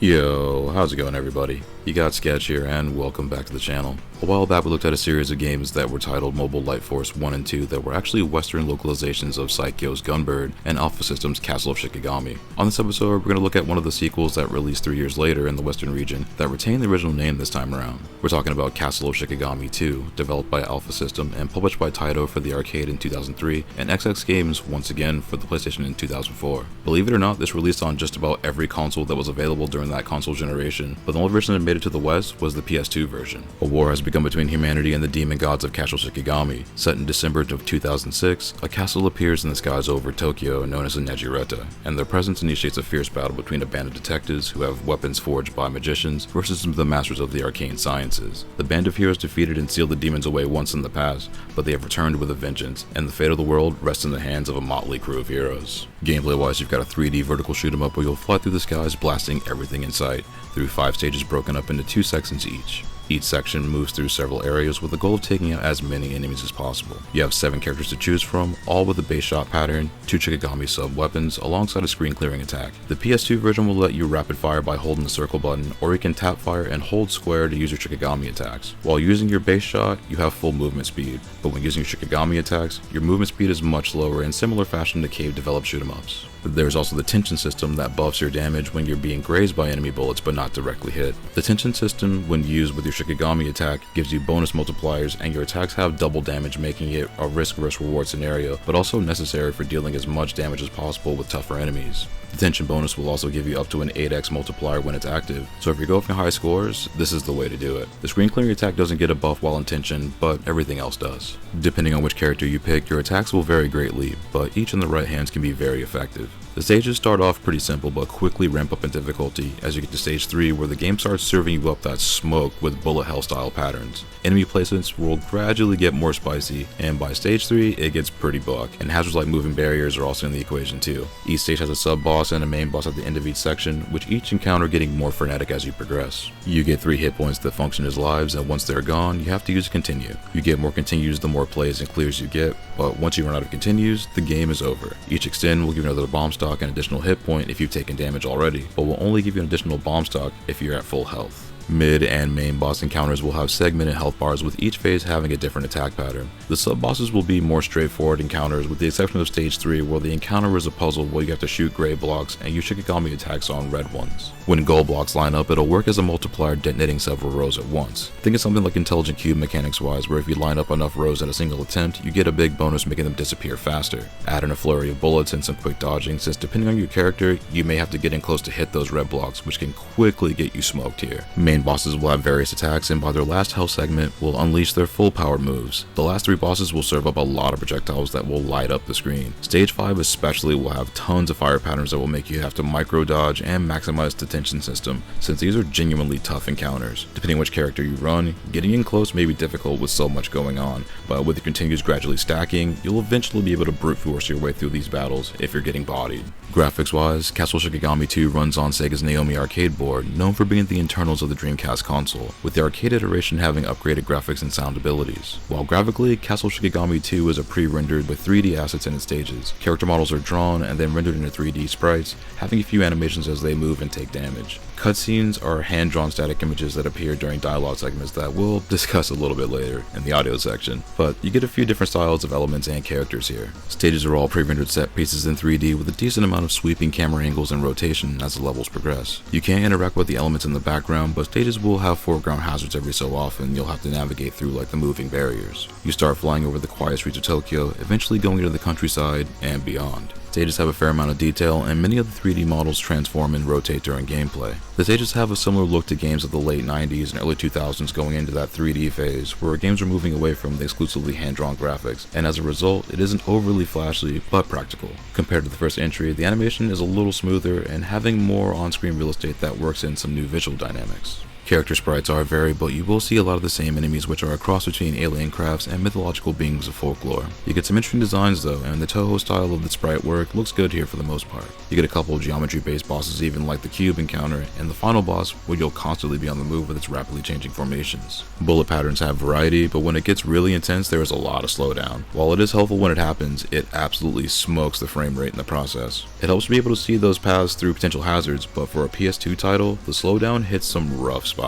Yo, how's it going everybody? You got Sketch here and welcome back to the channel. A while back we looked at a series of games that were titled Mobile Light Force 1 and 2 that were actually Western localizations of Saikyo's Gunbird and Alfa System's Castle of Shikigami. On this episode we're going to look at one of the sequels that released 3 years later in the Western region that retained the original name this time around. We're talking about Castle of Shikigami 2, developed by Alfa System and published by Taito for the arcade in 2003 and XX Games once again for the PlayStation in 2004. Believe it or not, this released on just about every console that was available during that console generation, but the only version that made it to the West was the PS2 version. A war has begun between humanity and the demon gods of Castle Shikigami. Set in December of 2006, a castle appears in the skies over Tokyo known as the Nejireta, and their presence initiates a fierce battle between a band of detectives who have weapons forged by magicians versus the masters of the arcane sciences. The band of heroes defeated and sealed the demons away once in the past, but they have returned with a vengeance, and the fate of the world rests in the hands of a motley crew of heroes. Gameplay wise, you've got a 3D vertical shoot 'em up where you'll fly through the skies blasting everything in sight, through 5 stages broken up into 2 sections each. Each section moves through several areas with the goal of taking out as many enemies as possible. You have 7 characters to choose from, all with a base shot pattern, 2 Shikigami sub weapons, alongside a screen clearing attack. The PS2 version will let you rapid fire by holding the circle button, or you can tap fire and hold square to use your Shikigami attacks. While using your base shot, you have full movement speed, but when using your Shikigami attacks, your movement speed is much lower in similar fashion to Cave developed shoot 'em ups. There's also the tension system that buffs your damage when you're being grazed by enemy bullets but not directly hit. The tension system, when used with your Shikigami attack, gives you bonus multipliers, and your attacks have double damage, making it a risk versus reward scenario, but also necessary for dealing as much damage as possible with tougher enemies. The tension bonus will also give you up to an 8x multiplier when it's active, so if you're going for high scores, this is the way to do it. The screen clearing attack doesn't get a buff while in tension, but everything else does. Depending on which character you pick, your attacks will vary greatly, but each in the right hands can be very effective. The stages start off pretty simple but quickly ramp up in difficulty as you get to stage 3, where the game starts serving you up that smoke with bullet hell style patterns. Enemy placements will gradually get more spicy, and by stage 3 it gets pretty buck, and hazards like moving barriers are also in the equation too. Each stage has a sub boss and a main boss at the end of each section, which each encounter getting more frenetic as you progress. You get 3 hit points that function as lives, and once they're gone you have to use continue. You get more continues the more plays and clears you get, but once you run out of continues, the game is over. Each extend will give you another bomb stock and additional hit point if you've taken damage already, but will only give you an additional bomb stock if you're at full health. Mid and main boss encounters will have segmented health bars, with each phase having a different attack pattern. The sub bosses will be more straightforward encounters, with the exception of stage 3 where the encounter is a puzzle where you have to shoot gray blocks and use Shikigami attacks on red ones. When gold blocks line up, it'll work as a multiplier, detonating several rows at once. Think of something like Intelligent Cube mechanics wise, where if you line up enough rows in a single attempt, you get a big bonus making them disappear faster. Add in a flurry of bullets and some quick dodging, since depending on your character, you may have to get in close to hit those red blocks, which can quickly get you smoked here. Main bosses will have various attacks, and by their last health segment will unleash their full power moves. The last 3 bosses will serve up a lot of projectiles that will light up the screen. Stage 5 especially will have tons of fire patterns that will make you have to micro dodge and maximize the tension system, since these are genuinely tough encounters. Depending on which character you run, getting in close may be difficult with so much going on, but with your continues gradually stacking, you'll eventually be able to brute force your way through these battles if you're getting bodied. Graphics wise, Castle Shikigami 2 runs on Sega's Naomi arcade board, known for being the internals of the Dreamcast console, with the arcade iteration having upgraded graphics and sound abilities. While graphically, Castle Shikigami 2 is a pre-rendered with 3D assets in its stages. Character models are drawn and then rendered into 3D sprites, having a few animations as they move and take damage. Cutscenes are hand-drawn static images that appear during dialogue segments that we'll discuss a little bit later in the audio section, but you get a few different styles of elements and characters here. Stages are all pre-rendered set pieces in 3D with a decent amount of sweeping camera angles and rotation as the levels progress. You can interact with the elements in the background, but stages will have foreground hazards every so often you'll have to navigate through, like the moving barriers. You start flying over the quiet streets of Tokyo, eventually going into the countryside and beyond. Stages have a fair amount of detail, and many of the 3D models transform and rotate during gameplay. The stages have a similar look to games of the late 90s and early 2000s, going into that 3D phase, where games are moving away from the exclusively hand-drawn graphics, and as a result, it isn't overly flashy, but practical. Compared to the first entry, the animation is a little smoother and having more on-screen real estate that works in some new visual dynamics. Character sprites are varied, but you will see a lot of the same enemies, which are a cross between alien crafts and mythological beings of folklore. You get some interesting designs though, and the Toho style of the sprite work looks good here for the most part. You get a couple of geometry based bosses even like the cube encounter, and the final boss where you'll constantly be on the move with its rapidly changing formations. Bullet patterns have variety, but when it gets really intense there is a lot of slowdown. While it is helpful when it happens, it absolutely smokes the frame rate in the process. It helps to be able to see those paths through potential hazards, but for a PS2 title, the slowdown hits some rough spots.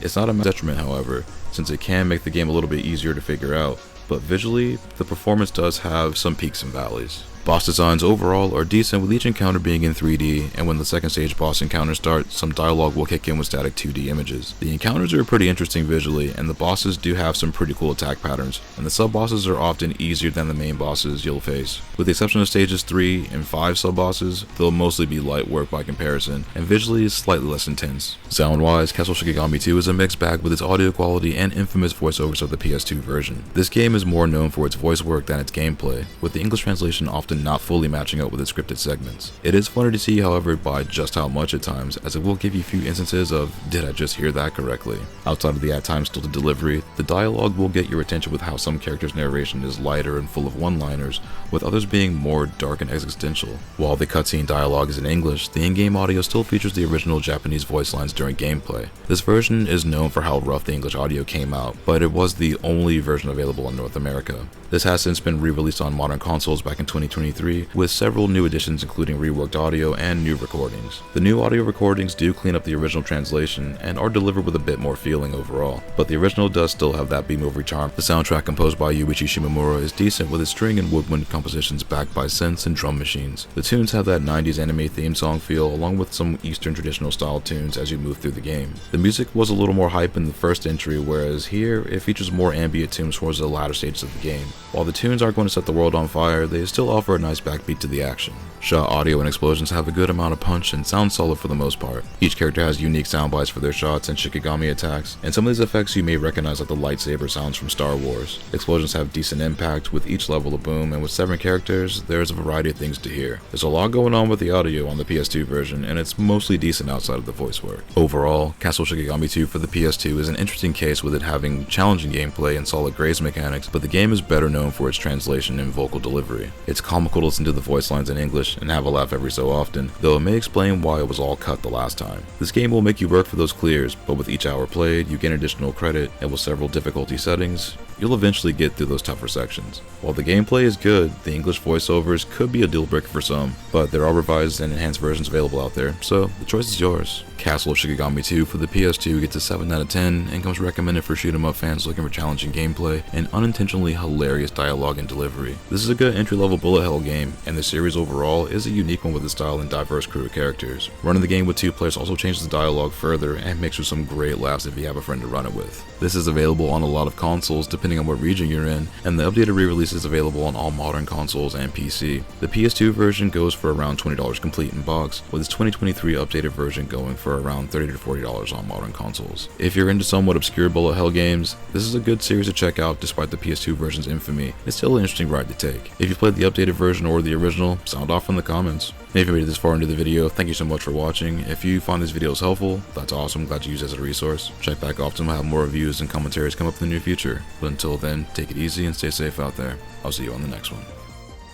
It's not a detriment however, since it can make the game a little bit easier to figure out, but visually, the performance does have some peaks and valleys. Boss designs overall are decent, with each encounter being in 3D, and when the second stage boss encounters start, some dialogue will kick in with static 2D images. The encounters are pretty interesting visually, and the bosses do have some pretty cool attack patterns, and the sub-bosses are often easier than the main bosses you'll face. With the exception of stages 3 and 5 sub-bosses, they'll mostly be light work by comparison, and visually is slightly less intense. Sound-wise, Castle of Shikigami 2 is a mixed bag with its audio quality and infamous voiceovers of the PS2 version. This game is more known for its voice work than its gameplay, with the English translation often not fully matching up with its scripted segments. It is funny to see however by just how much at times, as it will give you a few instances of did I just hear that correctly. Outside of the at times stilted delivery, the dialogue will get your attention with how some characters' narration is lighter and full of one-liners, with others being more dark and existential. While the cutscene dialogue is in English, the in-game audio still features the original Japanese voice lines during gameplay. This version is known for how rough the English audio came out, but it was the only version available in North America. This has since been re-released on modern consoles back in 2023, with several new additions including reworked audio and new recordings. The new audio recordings do clean up the original translation and are delivered with a bit more feeling overall, but the original does still have that B-movie charm. The soundtrack composed by Yuichi Shimomura is decent, with its string and woodwind compositions backed by synths and drum machines. The tunes have that 90s anime theme song feel, along with some Eastern traditional style tunes as you move through the game. The music was a little more hype in the first entry, whereas here it features more ambient tunes towards the latter stages of the game. While the tunes aren't going to set the world on fire, they still offer a nice backbeat to the action. Shot audio and explosions have a good amount of punch and sound solid for the most part. Each character has unique sound bites for their shots and Shikigami attacks, and some of these effects you may recognize like the lightsaber sounds from Star Wars. Explosions have decent impact with each level of boom, and with 7 characters, there's a variety of things to hear. There's a lot going on with the audio on the PS2 version, and it's mostly decent outside of the voice work. Overall, Castle of Shikigami 2 for the PS2 is an interesting case, with it having challenging gameplay and solid graze mechanics, but the game is better known for its translation and vocal delivery. It's comical to listen to the voice lines in English and have a laugh every so often, though it may explain why it was all cut the last time. This game will make you work for those clears, but with each hour played, you gain additional credit, and with several difficulty settings, you'll eventually get through those tougher sections. While the gameplay is good, the English voiceovers could be a deal breaker for some, but there are revised and enhanced versions available out there, so the choice is yours. Castle of Shikigami 2 for the PS2 gets a 7 out of 10 and comes recommended for shoot 'em up fans looking for challenging gameplay and unintentionally hilarious dialogue and delivery. This is a good entry-level bullet hell game, and the series overall is a unique one with its style and diverse crew of characters. Running the game with 2 players also changes the dialogue further and makes for some great laughs if you have a friend to run it with. This is available on a lot of consoles depending on what region you're in, and the updated re-release is available on all modern consoles and PC. The PS2 version goes for around $20 complete in box, with its 2023 updated version going for around $30 to $40 on modern consoles. If you're into somewhat obscure bullet hell games, this is a good series to check out despite the PS2 version's infamy. It's still an interesting ride to take. If you played the updated version or the original, sound off in the comments. And if you made it this far into the video, thank you so much for watching. If you find this video helpful, that's awesome, glad you use it as a resource. Check back often, we'll have more reviews and commentaries come up in the near future. But until then, take it easy and stay safe out there. I'll see you on the next one.